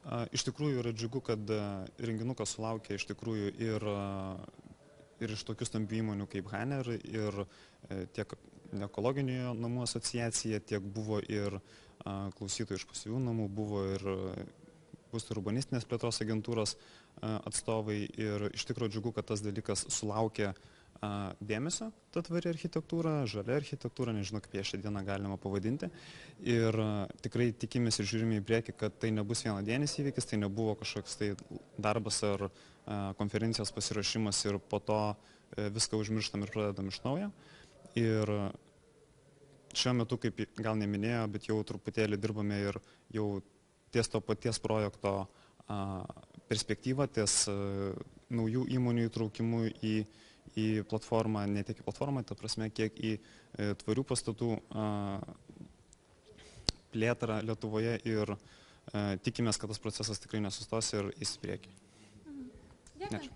Iš tikrųjų yra džiugu, kad renginukas sulaukė iš tikrųjų ir iš tokių stambių įmonių kaip Haner, ir tiek ekologinių namų asociacija, tiek buvo ir klausytojų iš pasyvių namų, buvo ir būstų ir urbanistinės plėtros agentūros atstovai, ir iš tikrųjų džiugu, kad tas dalykas sulaukė dėmesio, ta tvari architektūra, žalia architektūra, nežinau, kaip ją šią dieną galima pavadinti. Ir tikrai tikimės ir žiūrime į priekį, kad tai nebus vienadienis įvykis, tai nebuvo kažkoks tai darbas ar konferencijos pasiruošimas ir po to viską užmirštam ir pradedam iš naujo. Ir šiuo metu, kaip gal neminėjo, bet jau truputėlį dirbame ir jau ties to paties projekto perspektyvą, ties naujų įmonių įtraukimu į platformą, ne tiek į platformą, ta prasme, kiek į tvarių pastatų plėtrą Lietuvoje, ir tikimės, kad tas procesas tikrai nesustos ir eis į priekį. Dėkui.